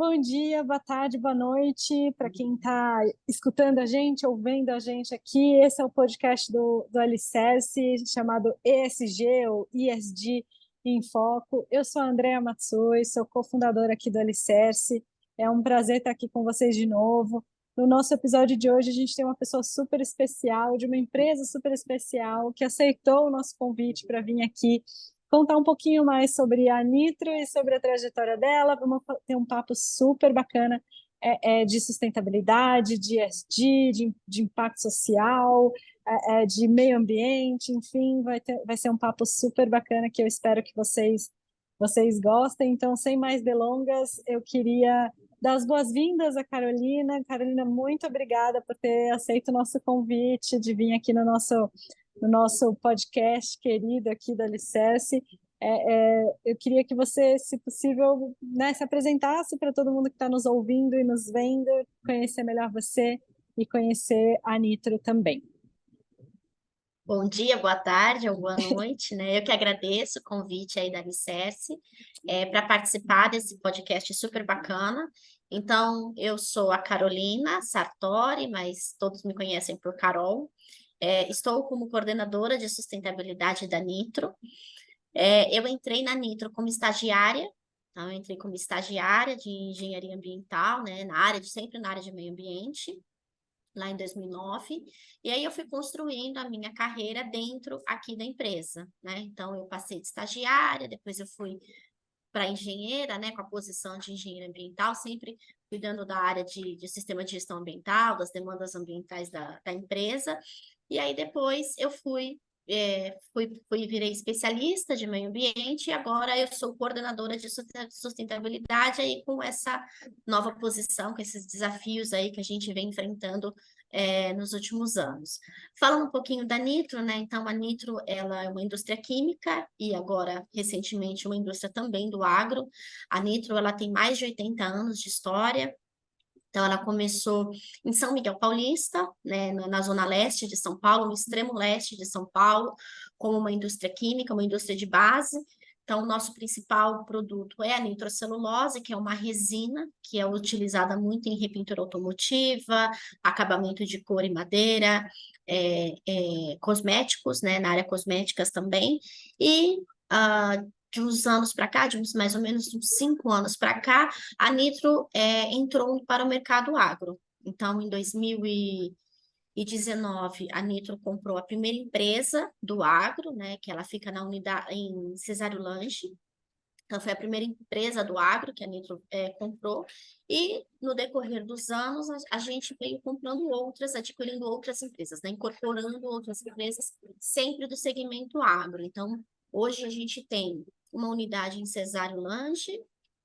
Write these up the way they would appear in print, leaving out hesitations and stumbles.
bom dia, boa tarde, boa noite para quem está escutando a gente, ouvindo a gente aqui. Esse é o podcast do Alicerce, chamado ESG ou ESG em Foco. Eu sou a Andrea Matsui, sou cofundadora aqui do Alicerce. É um prazer estar aqui com vocês de novo. No nosso episódio de hoje, a gente tem uma pessoa super especial, de uma empresa super especial, que aceitou o nosso convite para vir aqui contar um pouquinho mais sobre a Nitro e sobre a trajetória dela. Vamos ter um papo super bacana de sustentabilidade, de ESG, de impacto social, de meio ambiente, enfim, vai ser um papo super bacana que eu espero que vocês gostem. Então, sem mais delongas, eu queria dar as boas-vindas à Carolina. Carolina, muito obrigada por ter aceito o nosso convite de vir aqui no nosso podcast querido aqui da Alicerce. Eu queria que você, se possível, né, se apresentasse para todo mundo que está nos ouvindo e nos vendo, conhecer melhor você e conhecer a Nitro também. Bom dia, boa tarde ou boa noite, né? Eu que agradeço o convite aí da Alicerce para participar desse podcast super bacana. Então, eu sou a Carolina Sartori, mas todos me conhecem por Carol. Estou como coordenadora de sustentabilidade da Nitro. Eu entrei na Nitro como estagiária, então eu entrei como estagiária de engenharia ambiental, né? Sempre na área de meio ambiente, lá em 2009, e aí eu fui construindo a minha carreira dentro aqui da empresa, né? Então, eu passei de estagiária, depois eu fui para engenheira, né, com a posição de engenheira ambiental, sempre cuidando da área de sistema de gestão ambiental, das demandas ambientais da empresa, e aí depois eu virei especialista de meio ambiente e agora eu sou coordenadora de sustentabilidade aí com essa nova posição, com esses desafios aí que a gente vem enfrentando nos últimos anos. Falando um pouquinho da Nitro, né? Então, a Nitro, ela é uma indústria química e agora, recentemente, uma indústria também do agro. A Nitro, ela tem mais de 80 anos de história. Então, ela começou em São Miguel Paulista, né, na zona leste de São Paulo, no extremo leste de São Paulo, como uma indústria química, uma indústria de base. Então, o nosso principal produto é a nitrocelulose, que é uma resina que é utilizada muito em repintura automotiva, acabamento de couro e madeira, cosméticos, né, na área cosméticas também. E de uns anos para cá, de uns mais ou menos uns 5 anos para cá, a Nitro entrou para o mercado agro. Então, em 2019, a Nitro comprou a primeira empresa do agro, né, que ela fica na unidade em Cesário Lanche. Então, foi a primeira empresa do agro que a Nitro comprou. E, no decorrer dos anos, a gente veio comprando outras, adquirindo outras empresas, né, incorporando outras empresas, sempre do segmento agro. Então, hoje a gente tem uma unidade em Cesário Lanche,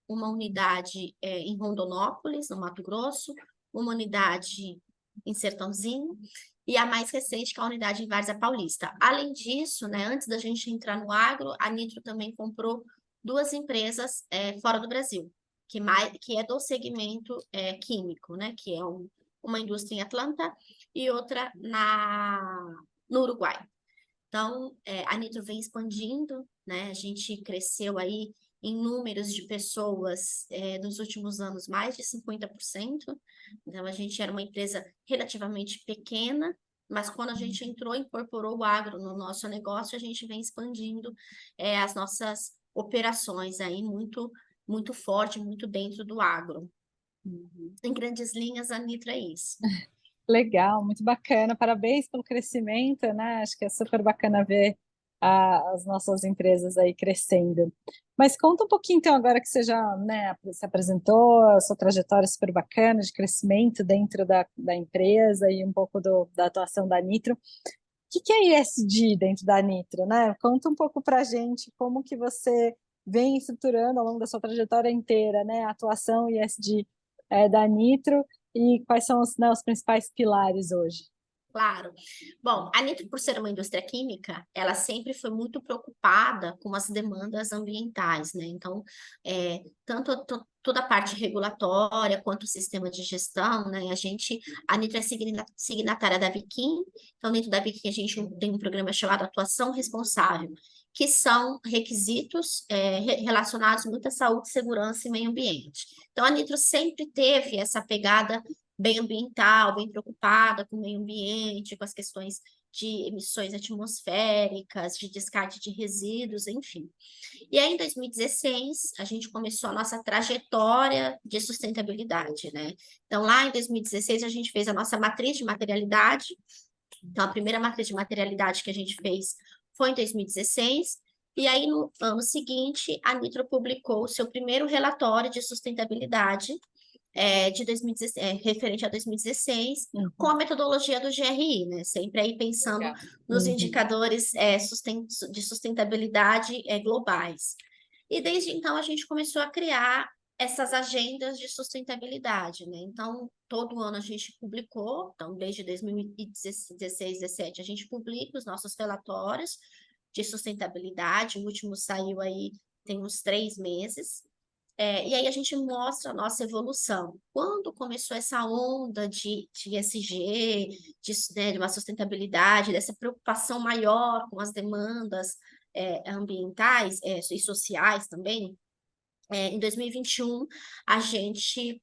uma unidade em Rondonópolis, no Mato Grosso, uma unidade em Sertãozinho, e a mais recente, que é a unidade em Várzea Paulista. Além disso, né, antes da gente entrar no agro, a Nitro também comprou 2 empresas fora do Brasil, que é do segmento químico, né, que é uma indústria em Atlanta e outra no Uruguai. Então, a Nitro vem expandindo, né? A gente cresceu aí em números de pessoas nos últimos anos mais de 50%. Então, a gente era uma empresa relativamente pequena, mas quando a gente entrou, incorporou o agro no nosso negócio, a gente vem expandindo as nossas operações aí muito, muito forte, muito dentro do agro. Em grandes linhas, a Nitro é isso. Legal, muito bacana. Parabéns pelo crescimento, né? Acho que é super bacana ver as nossas empresas aí crescendo. Mas conta um pouquinho, então, agora que você já, né, se apresentou, a sua trajetória super bacana de crescimento dentro da empresa e um pouco da atuação da Nitro. O que é ESG dentro da Nitro, né? Conta um pouco para a gente como que você vem estruturando ao longo da sua trajetória inteira, né, a atuação ESG da Nitro e quais são os principais pilares hoje. Claro. Bom, a Nitro, por ser uma indústria química, ela sempre foi muito preocupada com as demandas ambientais, né? Então, tanto toda a parte regulatória quanto o sistema de gestão, né? A Nitro é signatária da Biquim, então dentro da Biquim a gente tem um programa chamado Atuação Responsável, que são requisitos relacionados muito à saúde, segurança e meio ambiente. Então, a Nitro sempre teve essa pegada bem ambiental, bem preocupada com o meio ambiente, com as questões de emissões atmosféricas, de descarte de resíduos, enfim. E aí, em 2016, a gente começou a nossa trajetória de sustentabilidade, né? Então, lá em 2016, a gente fez a nossa matriz de materialidade. Então, a primeira matriz de materialidade que a gente fez foi em 2016. E aí, no ano seguinte, a Nitro publicou o seu primeiro relatório de sustentabilidade de 2016, referente a 2016, com a metodologia do GRI, né? Sempre aí pensando nos indicadores de sustentabilidade globais. E desde então a gente começou a criar essas agendas de sustentabilidade, né? Então, todo ano a gente publicou, então desde 2016, 2017, a gente publica os nossos relatórios de sustentabilidade, o último saiu aí tem uns 3 meses, e aí a gente mostra a nossa evolução. Quando começou essa onda de ESG, de uma sustentabilidade, dessa preocupação maior com as demandas ambientais e sociais também, em 2021 a gente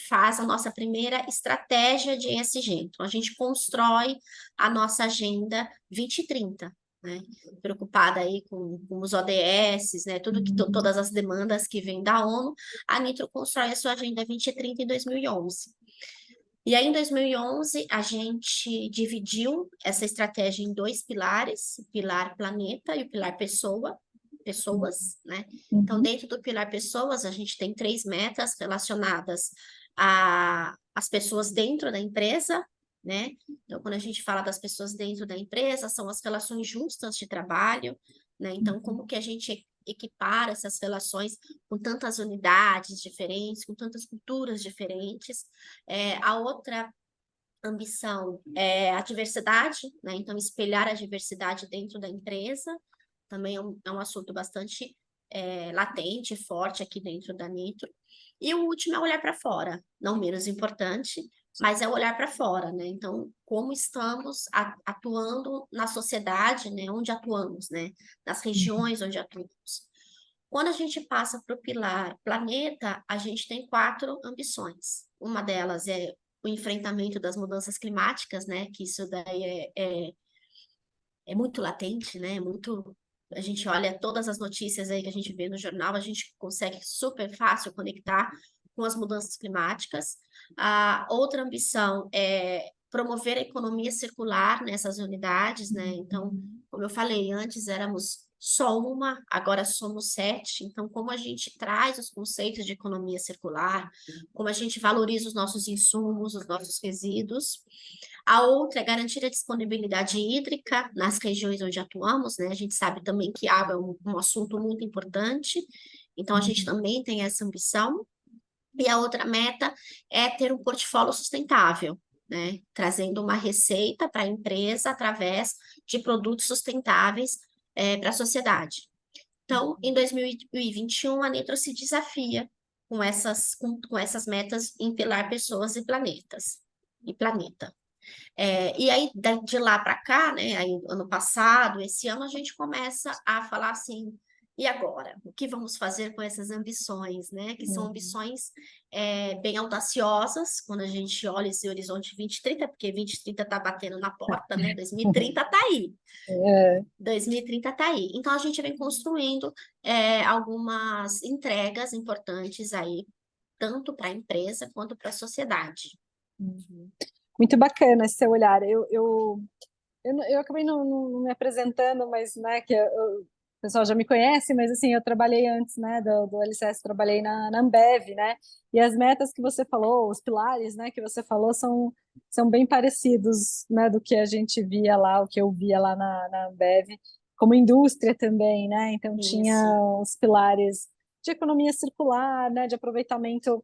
faz a nossa primeira estratégia de ESG. Então, a gente constrói a nossa agenda 2030, né? Preocupada aí com os ODS, né? Todas as demandas que vêm da ONU, a Nitro constrói a sua agenda 2030 em 2011. E aí, em 2011, a gente dividiu essa estratégia em 2 pilares, o pilar planeta e o pilar pessoas, né? Então, dentro do pilar pessoas, a gente tem 3 metas relacionadas às pessoas dentro da empresa, né? Então, quando a gente fala das pessoas dentro da empresa, são as relações justas de trabalho, né? Então, como que a gente equipara essas relações com tantas unidades diferentes, com tantas culturas diferentes. A outra ambição é a diversidade, né? Então, espelhar a diversidade dentro da empresa também é um assunto bastante latente, forte aqui dentro da Nitro. E o último é olhar para fora, não menos importante, mas é olhar para fora, né? Então, como estamos atuando na sociedade, né? Onde atuamos, né? Nas regiões onde atuamos. Quando a gente passa para o pilar planeta, a gente tem 4 ambições. Uma delas é o enfrentamento das mudanças climáticas, né? Que isso daí é muito latente, né? Muito. A gente olha todas as notícias aí que a gente vê no jornal, a gente consegue super fácil conectar com as mudanças climáticas. A outra ambição é promover a economia circular nessas unidades, né? Então, como eu falei, antes éramos só uma, agora somos 7. Então, como a gente traz os conceitos de economia circular, como a gente valoriza os nossos insumos, os nossos resíduos. A outra é garantir a disponibilidade hídrica nas regiões onde atuamos, né? A gente sabe também que água é um assunto muito importante, então a gente também tem essa ambição. E a outra meta é ter um portfólio sustentável, né? Trazendo uma receita para a empresa através de produtos sustentáveis para a sociedade. Então, em 2021, a Nitro se desafia com essas metas em pilar pessoas e planetas. E planeta. E aí, de lá para cá, né, aí, ano passado, esse ano, a gente começa a falar assim, e agora? O que vamos fazer com essas ambições, né? Que são ambições bem audaciosas, quando a gente olha esse horizonte 2030, porque 2030 está batendo na porta, né? 2030 está aí. 2030 está aí. Então, a gente vem construindo algumas entregas importantes aí, tanto para a empresa quanto para a sociedade. Muito bacana esse seu olhar. Eu acabei não me apresentando, mas né, o pessoal já me conhece, mas assim, eu trabalhei antes, né, do LCS, trabalhei na Ambev, né? E as metas que você falou, os pilares, né, que você falou são bem parecidos, né, do que a gente via lá, o que eu via lá na Ambev, como indústria também, né? Então tinha os pilares de economia circular, né, de aproveitamento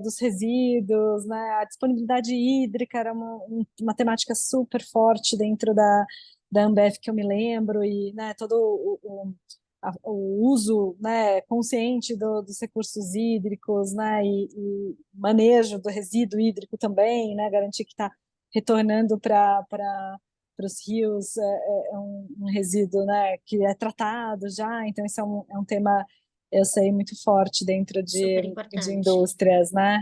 dos resíduos, né? A disponibilidade hídrica era uma temática super forte dentro da Ambev, que eu me lembro, e né, todo o uso, né, consciente dos recursos hídricos, né, e manejo do resíduo hídrico também, né, garantir que está retornando para os rios é um resíduo, né, que é tratado já, então isso é um tema, eu sei, muito forte dentro Super de importante. indústrias, né?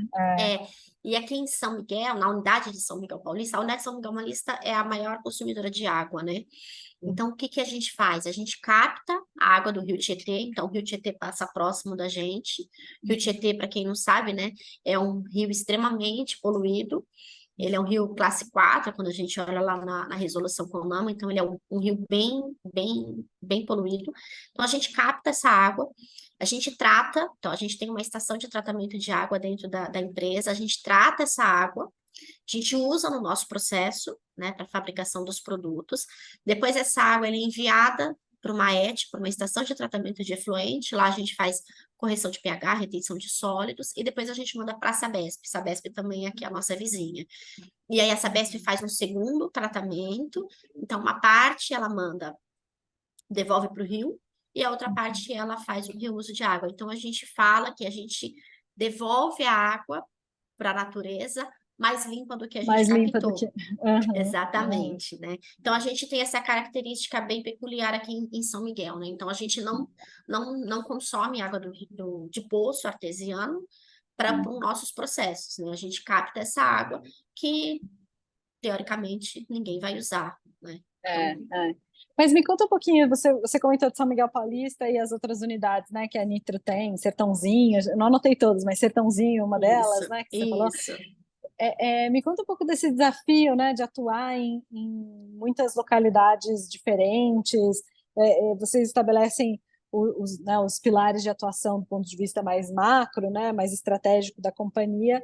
E aqui em São Miguel, na unidade de São Miguel Paulista, a unidade de São Miguel Paulista é a maior consumidora de água, né? Então, o que que a gente faz? A gente capta a água do Rio Tietê, então o Rio Tietê passa próximo da gente. Rio Tietê, para quem não sabe, né, é um rio extremamente poluído. Ele é um rio classe 4 quando a gente olha lá na resolução CONAMA, então ele é um rio bem poluído. Então a gente capta essa água, a gente trata, então a gente tem uma estação de tratamento de água dentro da empresa, a gente trata essa água, a gente usa no nosso processo, né, para fabricação dos produtos. Depois essa água ela é enviada para uma ET, para uma estação de tratamento de efluente. Lá a gente faz correção de pH, retenção de sólidos, e depois a gente manda para a Sabesp. Sabesp também é aqui a nossa vizinha. E aí a Sabesp faz um segundo tratamento. Então, uma parte ela manda, devolve para o rio, e a outra parte ela faz o reuso de água. Então, a gente fala que a gente devolve a água para a natureza mais limpa do que a gente Mais limpa do que... captou. Uhum, uhum. Exatamente, né? Então a gente tem essa característica bem peculiar aqui em São Miguel, né? Então a gente não consome água de poço artesiano para os nossos processos, né? A gente capta essa água que teoricamente ninguém vai usar, né? É, Então, é. Mas me conta um pouquinho, você comentou de São Miguel Paulista e as outras unidades, né, que a Nitro tem, Sertãozinho, eu não anotei todas, mas Sertãozinho, uma isso, delas, né, que você falou. isso. Me conta um pouco desse desafio, né, de atuar em muitas localidades diferentes. Vocês estabelecem né, os pilares de atuação do ponto de vista mais macro, né, mais estratégico da companhia.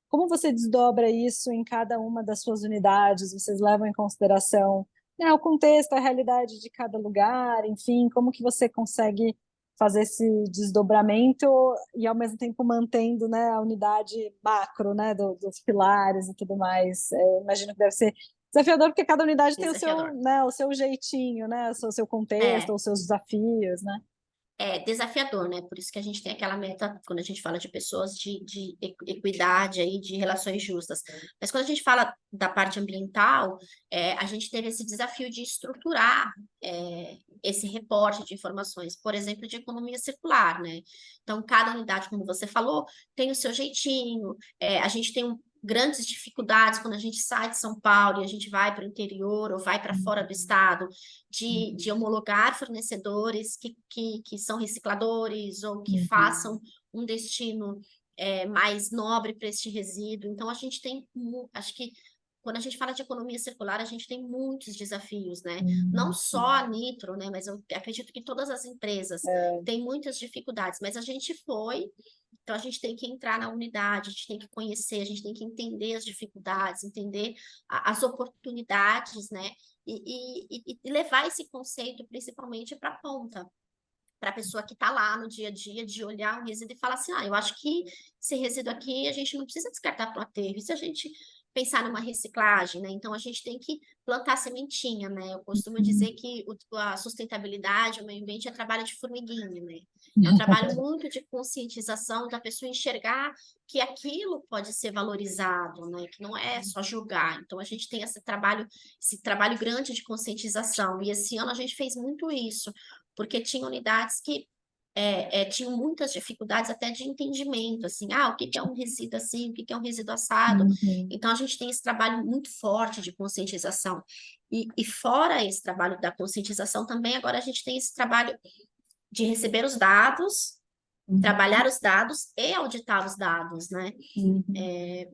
Como você desdobra isso em cada uma das suas unidades? Vocês levam em consideração, né, o contexto, a realidade de cada lugar, enfim, como que você consegue fazer esse desdobramento e ao mesmo tempo mantendo, né, a unidade macro, né, dos pilares e tudo mais. Imagino que deve ser desafiador porque cada unidade tem Desafiador. né, o seu jeitinho, né, o seu contexto, É, os seus desafios, né? é desafiador, né? Por isso que a gente tem aquela meta, quando a gente fala de pessoas, de equidade aí, de relações justas. Mas quando a gente fala da parte ambiental, a gente teve esse desafio de estruturar esse reporte de informações, por exemplo, de economia circular, né? Então, cada unidade, como você falou, tem o seu jeitinho. A gente tem grandes dificuldades quando a gente sai de São Paulo e a gente vai para o interior ou vai para fora do estado, de homologar fornecedores que são recicladores ou que façam um destino mais nobre para este resíduo. Então, a gente tem, acho que quando a gente fala de economia circular, a gente tem muitos desafios, né? Não só a Nitro, né? Mas eu acredito que todas as empresas têm muitas dificuldades, mas a gente foi. Então, a gente tem que entrar na unidade, a gente tem que conhecer, a gente tem que entender as dificuldades, entender as oportunidades, né? E levar esse conceito principalmente para a ponta, para a pessoa que está lá no dia a dia, de olhar um resíduo e falar assim: eu acho que esse resíduo aqui a gente não precisa descartar para o aterro, e se a gente pensar numa reciclagem, né? Então a gente tem que plantar sementinha, né? Eu costumo dizer que a sustentabilidade, o meio ambiente é trabalho de formiguinha, né? É um trabalho muito de conscientização da pessoa enxergar que aquilo pode ser valorizado, né? Que não é só julgar. Então a gente tem esse trabalho grande de conscientização. E esse ano a gente fez muito isso, porque tinha unidades que tinham muitas dificuldades até de entendimento, assim, o que é um resíduo assim, o que é um resíduo assado. Uhum. Então, a gente tem esse trabalho muito forte de conscientização. E fora esse trabalho da conscientização, também agora a gente tem esse trabalho de receber os dados, trabalhar os dados e auditar os dados, né? Uhum.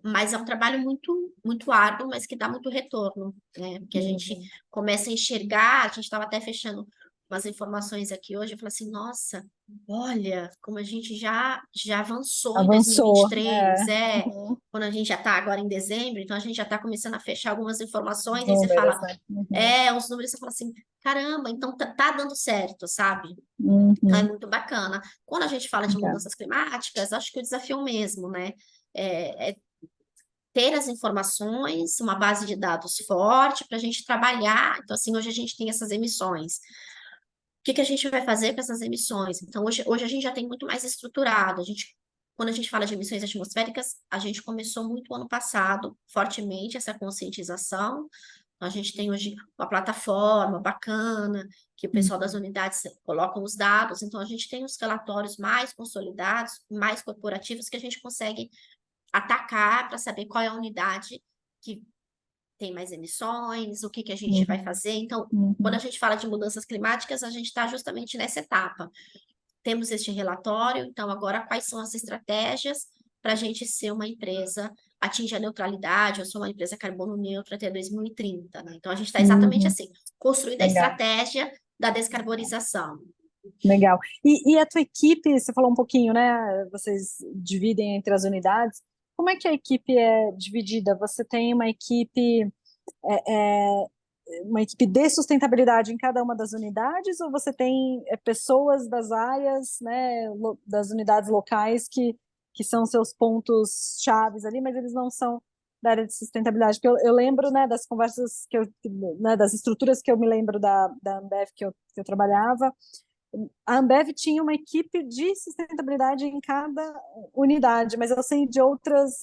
Mas é um trabalho muito, muito árduo, mas que dá muito retorno, né? Porque a gente Uhum. começa a enxergar, a gente estava até fechando umas informações aqui hoje, eu falei assim, nossa, olha, como a gente já avançou em Avançou, 2023, Uhum. quando a gente já está agora em dezembro, então a gente já está começando a fechar algumas Os informações, aí você números, fala, né? Uhum. os números, você fala assim, caramba, então tá dando certo, sabe? Então, é Uhum. muito bacana. Quando a gente fala de Legal. mudanças climáticas, acho que o desafio mesmo, né? É ter as informações, uma base de dados forte para a gente trabalhar. Então, assim, hoje a gente tem essas emissões. O que que a gente vai fazer com essas emissões? Então, hoje a gente já tem muito mais estruturado. Quando a gente fala de emissões atmosféricas, a gente começou muito ano passado, fortemente, essa conscientização. Então, a gente tem hoje uma plataforma bacana, que o pessoal das unidades colocam os dados, então a gente tem os relatórios mais consolidados, mais corporativos, que a gente consegue atacar para saber qual é a unidade que tem mais emissões, o que que a gente vai fazer. Então, quando a gente fala de mudanças climáticas, a gente está justamente nessa etapa. Temos este relatório, então agora quais são as estratégias para a gente ser uma empresa, atingir a neutralidade, ou ser uma empresa carbono neutra até 2030, né? Então a gente está exatamente assim, construindo a Legal, estratégia da descarbonização. legal. E a tua equipe, você falou um pouquinho, né? Vocês dividem entre as unidades. Como é que a equipe é dividida? Você tem é, é, uma equipe de sustentabilidade em cada uma das unidades, ou você tem pessoas das áreas, né, das unidades locais que são seus pontos chaves ali, mas eles não são da área de sustentabilidade? Porque eu lembro, né, das conversas né, das estruturas que eu me lembro da Ambev que eu trabalhava. A Ambev tinha uma equipe de sustentabilidade em cada unidade, mas eu sei de outras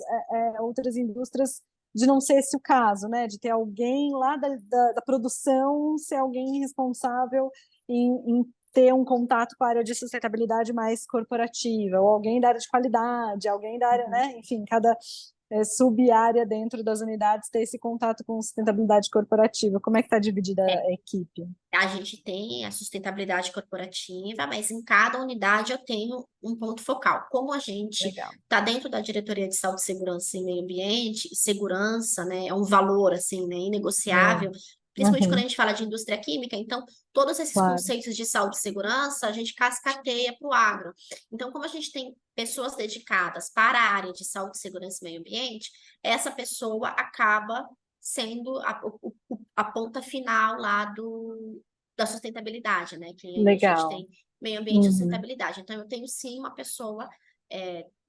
indústrias de não ser esse o caso, né? De ter alguém lá da produção, ser alguém responsável em ter um contato com a área de sustentabilidade mais corporativa, ou alguém da área de qualidade, alguém da área, né? Enfim, cada sub-área dentro das unidades ter esse contato com sustentabilidade corporativa. Como é que está dividida É, a equipe? a gente tem a sustentabilidade corporativa, mas em cada unidade eu tenho um ponto focal. Como a gente Legal. está dentro da Diretoria de Saúde, Segurança e Meio Ambiente, e segurança, né, é um valor assim, né, É. inegociável, principalmente quando a Uhum, gente fala de indústria química, então todos esses claro. conceitos de saúde e segurança a gente cascateia para o agro. Então, como a gente tem pessoas dedicadas para a área de saúde, segurança e meio ambiente, essa pessoa acaba sendo a ponta final lá da sustentabilidade, né? Que a gente Legal. tem meio ambiente e Uhum, sustentabilidade. Então, eu tenho sim uma pessoa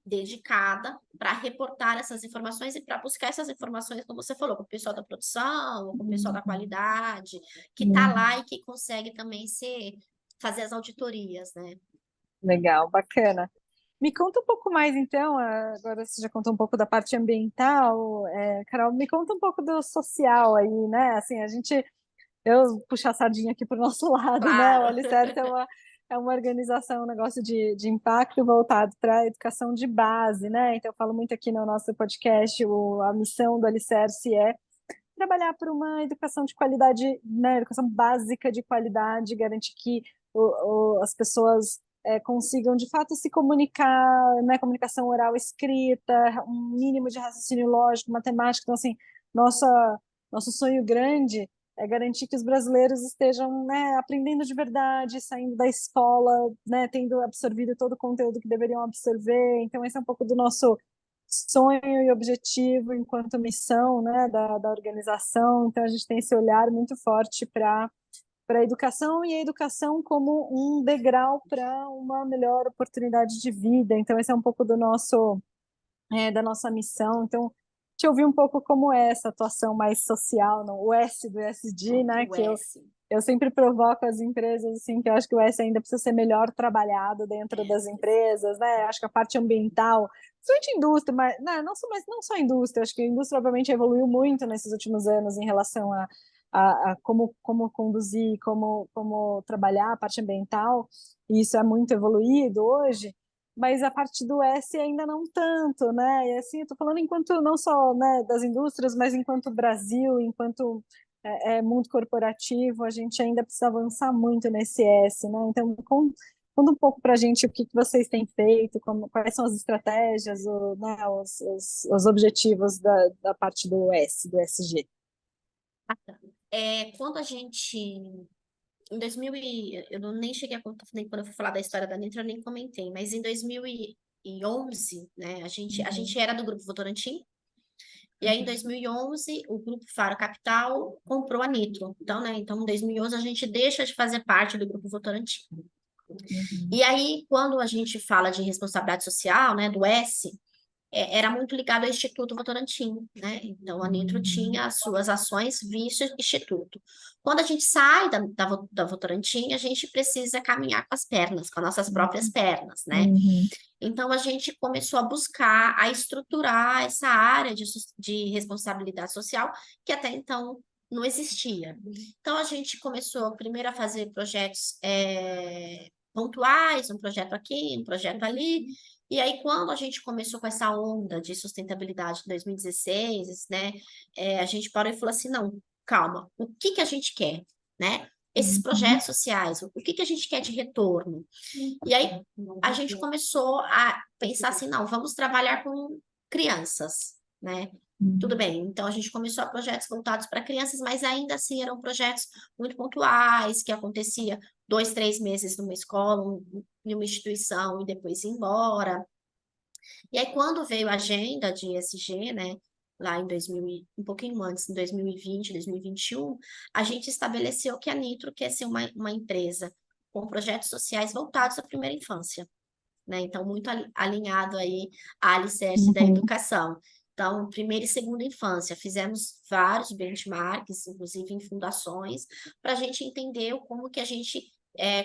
dedicada para reportar essas informações e para buscar essas informações, como você falou, com o pessoal da produção, ou com o pessoal da uhum, qualidade, que está lá uhum. e que consegue também fazer as auditorias, né? Legal, bacana. Me conta um pouco mais, então, agora você já contou um pouco da parte ambiental, Carol, me conta um pouco do social aí, né? Assim, eu puxar a sardinha aqui para o nosso lado, né? O Claro. Alicerce é uma organização, um negócio de impacto voltado para a educação de base, né? Então, eu falo muito aqui no nosso podcast, a missão do Alicerce é trabalhar por uma educação de qualidade, né, educação básica de qualidade, garantir que as pessoas consigam de fato se comunicar, né, comunicação oral escrita, um mínimo de raciocínio lógico, matemática. Então, assim, nosso sonho grande é garantir que os brasileiros estejam, né, aprendendo de verdade, saindo da escola, né, tendo absorvido todo o conteúdo que deveriam absorver. Então, esse é um pouco do nosso sonho e objetivo enquanto missão, né, da organização. Então, a gente tem esse olhar muito forte para a educação, e a educação como um degrau para uma melhor oportunidade de vida. Então, esse é um pouco da nossa missão. Então, te ouvir um pouco como é essa atuação mais social, no, o S do ESG, né, O S. eu sempre provoco as empresas, assim, que eu acho que o S ainda precisa ser melhor trabalhado dentro das empresas, né? Acho que a parte ambiental, principalmente indústria, mas não só indústria, acho que a indústria, obviamente, evoluiu muito nesses últimos anos em relação a como conduzir, como trabalhar a parte ambiental, e isso é muito evoluído hoje, mas a parte do S ainda não tanto, né? E assim, eu estou falando enquanto não só, né, das indústrias, mas enquanto Brasil, enquanto mundo corporativo, a gente ainda precisa avançar muito nesse S, né? Então, conta um pouco para a gente o que vocês têm feito, quais são as estratégias, né, os objetivos da parte do S, do SG. Quando a gente em 2000 eu nem cheguei a contar, nem quando eu fui falar da história da Nitro, eu nem comentei, mas em 2011, né, a gente Uhum, era do Grupo Votorantim, e aí em 2011 o Grupo Faro Capital comprou a Nitro. Então, né, então em 2011 a gente deixa de fazer parte do Grupo Votorantim. uhum, E aí, quando a gente fala de responsabilidade social, né, do S, era muito ligado ao Instituto Votorantim, né? Então, a Nitro uhum, tinha as suas ações via Instituto. Quando a gente sai da Votorantim, a gente precisa caminhar com as pernas, com as nossas próprias pernas, né? uhum, Então, a gente começou a buscar, a estruturar essa área de responsabilidade social, que até então não existia. Então, a gente começou primeiro a fazer projetos pontuais, um projeto aqui, um projeto ali. E aí, quando a gente começou com essa onda de sustentabilidade em 2016, né, a gente parou e falou assim, não, calma, o que que a gente quer, né? Esses Uhum. projetos sociais, o que que a gente quer de retorno? E aí, a gente começou a pensar assim, não, vamos trabalhar com crianças, né? Tudo bem, então a gente começou a projetos voltados para crianças, mas ainda assim eram projetos muito pontuais, que acontecia 2, 3 meses numa escola, em uma instituição e depois ia embora. E aí quando veio a agenda de ESG, né, lá em 2000, um pouquinho antes, em 2020, 2021, a gente estabeleceu que a Nitro quer ser uma empresa com projetos sociais voltados à primeira infância, né? Então, muito alinhado aí à alicerce da Uhum. educação. Então, primeira e segunda infância, fizemos vários benchmarks, inclusive em fundações, para a gente entender como que a gente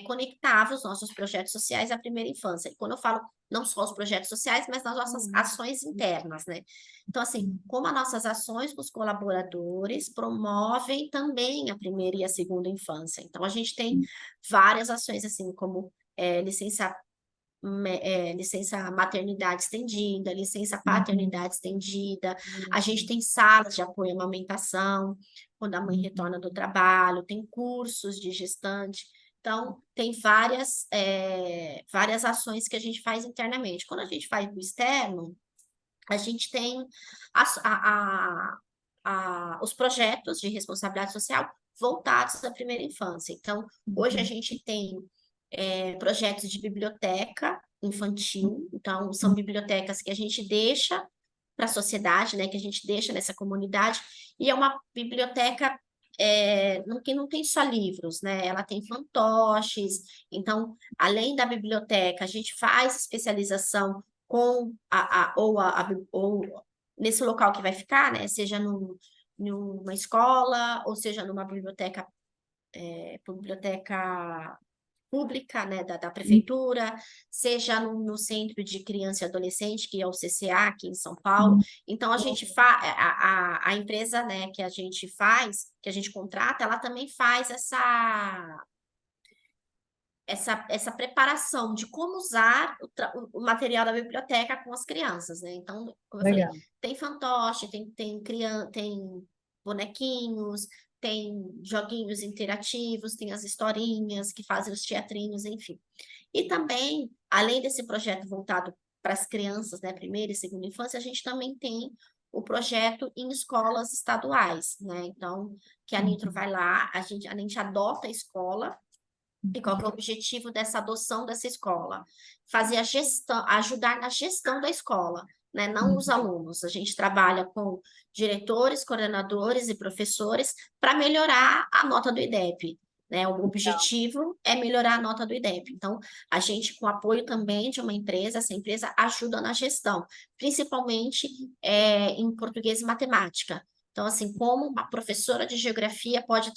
conectava os nossos projetos sociais à primeira infância. E quando eu falo não só os projetos sociais, mas nas nossas ações internas, né? Então, assim, como as nossas ações com os colaboradores promovem também a primeira e a segunda infância. Então, a gente tem várias ações, assim, como licença maternidade estendida, licença paternidade estendida. A gente tem salas de apoio à amamentação, quando a mãe retorna do trabalho, tem cursos de gestante. Então, tem várias ações que a gente faz internamente. Quando a gente faz do externo, a gente tem as- os projetos de responsabilidade social voltados à primeira infância. Então, hoje a gente tem projetos de biblioteca infantil, então são bibliotecas que a gente deixa para a sociedade, né, que a gente deixa nessa comunidade, e é uma biblioteca que não tem só livros, né, ela tem fantoches, então, além da biblioteca, a gente faz especialização com ou nesse local que vai ficar, né, seja numa escola, ou seja numa biblioteca pública, né, da prefeitura, seja no Centro de Criança e Adolescente, que é o CCA, aqui em São Paulo. Então, a empresa, né, que a gente faz, que a gente contrata, ela também faz essa preparação de como usar o material da biblioteca com as crianças, né? Então, como eu falei, Legal. tem fantoche, tem bonequinhos, tem joguinhos interativos, tem as historinhas que fazem os teatrinhos, enfim. E também, além desse projeto voltado para as crianças, né, primeira e segunda infância, a gente também tem o projeto em escolas estaduais, né? Então, que a Nitro vai lá, a gente adota a escola. E qual que é o objetivo dessa adoção dessa escola? Fazer a gestão, ajudar na gestão da escola, né? Não os alunos. A gente trabalha com diretores, coordenadores e professores para melhorar a nota do IDEP, né? O objetivo é melhorar a nota do IDEP. Então, a gente, com apoio também de uma empresa, essa empresa ajuda na gestão, principalmente em português e matemática. Então, assim, como a professora de geografia pode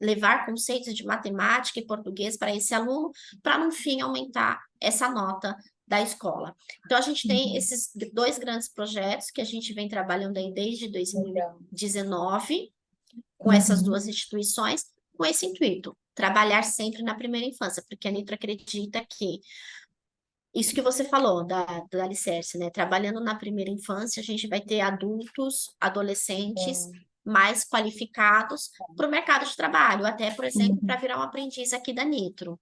levar conceitos de matemática e português para esse aluno, para, no fim, aumentar essa nota da escola. Então, a gente tem esses dois grandes projetos que a gente vem trabalhando aí desde Legal. 2019, com essas duas instituições, com esse intuito, trabalhar sempre na primeira infância, porque a Nitro acredita que isso que você falou da alicerce, né? Trabalhando na primeira infância, a gente vai ter adultos, adolescentes mais qualificados para o mercado de trabalho, até, por exemplo, para Uhum. virar um aprendiz aqui da Nitro.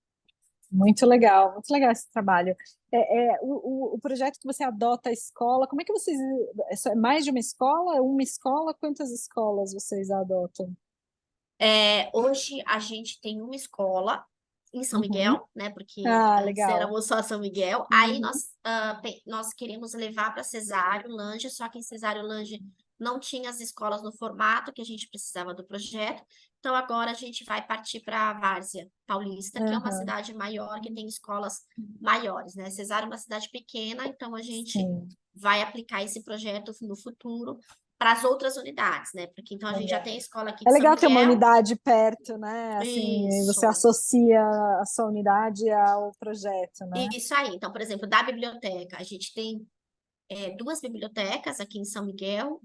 Muito legal esse trabalho. O projeto que você adota a escola, como é que vocês. É mais de uma escola? Uma escola? Quantas escolas vocês adotam? Hoje a gente tem uma escola em São Uhum. Miguel, né? Porque Ah, antes legal. éramos só São Miguel. Aí Uhum. nós queríamos levar para Cesário Lange, só que em Cesário Lange não tinha as escolas no formato que a gente precisava do projeto. Então agora a gente vai partir para Várzea Paulista, que é uma Aham. cidade maior, que tem escolas maiores, né? Cesário é uma cidade pequena, então a gente Sim, vai aplicar esse projeto no futuro para as outras unidades, né? Porque então a gente já legal. tem a escola aqui É de São legal ter uma Miguel. unidade perto, né? Assim, você Isso, associa a sua unidade ao projeto, né? isso aí. Então, por exemplo, da biblioteca, a gente tem duas bibliotecas aqui em São Miguel,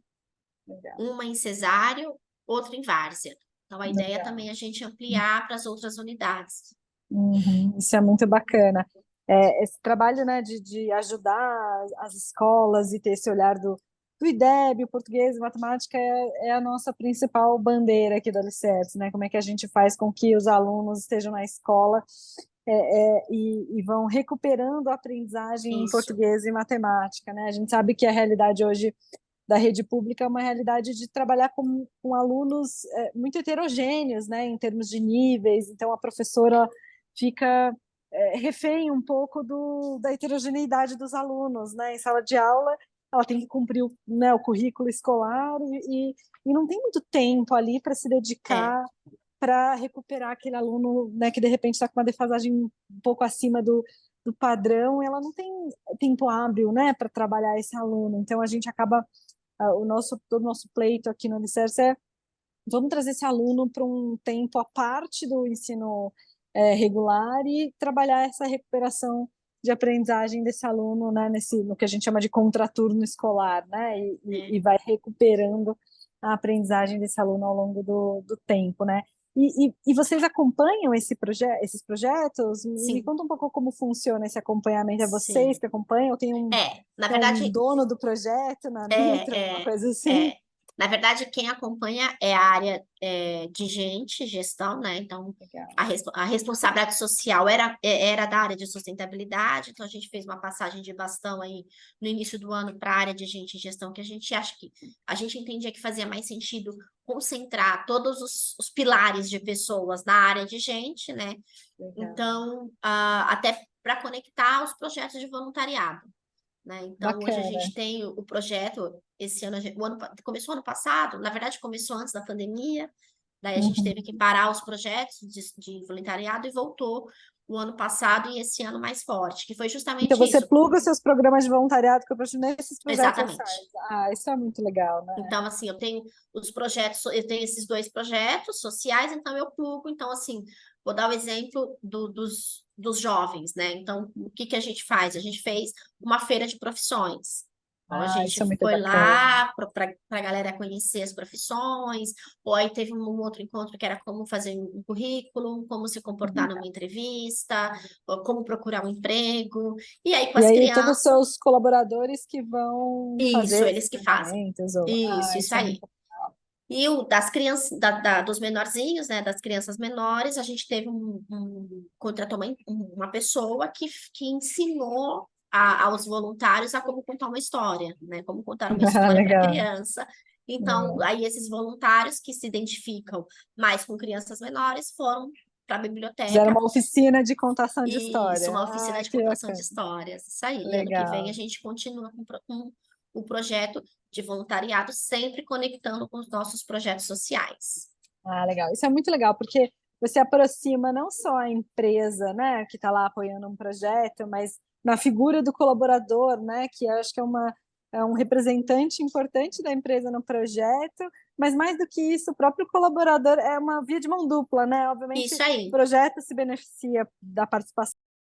Legal. uma em Cesário outro em várzea. Então, a ideia também é a gente ampliar para as outras unidades. Isso é muito bacana. Esse trabalho, né, de ajudar as escolas e ter esse olhar do IDEB, o português e matemática é a nossa principal bandeira aqui da Alicerce, né? Como é que a gente faz com que os alunos estejam na escola e vão recuperando a aprendizagem em português e matemática, né? A gente sabe que a realidade hoje da rede pública é uma realidade de trabalhar com alunos muito heterogêneos, né, em termos de níveis, então a professora fica refém um pouco da heterogeneidade dos alunos, né, em sala de aula ela tem que cumprir o currículo escolar e não tem muito tempo ali para se dedicar para recuperar aquele aluno, né, que de repente está com uma defasagem um pouco acima do padrão, ela não tem tempo hábil, né, para trabalhar esse aluno, então a gente acaba todo o nosso pleito aqui no Alicerce vamos trazer esse aluno para um tempo à parte do ensino regular e trabalhar essa recuperação de aprendizagem desse aluno, né, no que a gente chama de contraturno escolar, né, e vai recuperando a aprendizagem desse aluno ao longo do tempo, né. E vocês acompanham esses projetos? Sim. Me conta um pouco como funciona esse acompanhamento. É vocês que acompanham? Ou tem na verdade, um dono do projeto na Nitro, uma coisa assim? Na verdade, quem acompanha é a área de gestão, né? Então, a responsabilidade social era da área de sustentabilidade, então a gente fez uma passagem de bastão aí no início do ano para a área de gente e gestão, que a gente acha que a gente entendia que fazia mais sentido concentrar todos os pilares de pessoas na área de gente, né? Então, até para conectar os projetos de voluntariado. Né? Então, hoje a gente tem o projeto, esse ano, começou ano passado, na verdade começou antes da pandemia, daí a gente teve que parar os projetos de voluntariado e voltou o ano passado e esse ano mais forte, que foi justamente então, você isso. pluga os seus programas de voluntariado que eu acho nesses projetos sociais. Isso é muito legal, né? Então, assim, eu tenho eu tenho esses 2 projetos sociais, então eu plugo, então, assim, vou dar o exemplo dos jovens, né? Então, o que a gente faz? A gente fez uma feira de profissões. Então, a gente foi lá para a galera conhecer as profissões, ou aí teve um outro encontro que era como fazer um currículo, como se comportar numa entrevista, ou como procurar um emprego. E aí, com as crianças... todos os seus colaboradores que vão fazer eles que fazem. Isso aí. E o das crianças, dos menorzinhos, né, das crianças menores, a gente teve contratou uma pessoa que ensinou aos voluntários a como contar uma história, né, como contar uma história para criança. Então, aí esses voluntários que se identificam mais com crianças menores foram para a biblioteca. Fizeram uma oficina de contação de histórias. Isso, uma oficina de contação de histórias. Isso aí. Legal. E ano que vem a gente continua com o projeto de voluntariado, sempre conectando com os nossos projetos sociais. Legal. Isso é muito legal, porque você aproxima não só a empresa, né, que está lá apoiando um projeto, mas na figura do colaborador, né, que acho que é um representante importante da empresa no projeto, mas mais do que isso, o próprio colaborador é uma via de mão dupla, né? Obviamente, isso aí. O projeto se beneficia da participação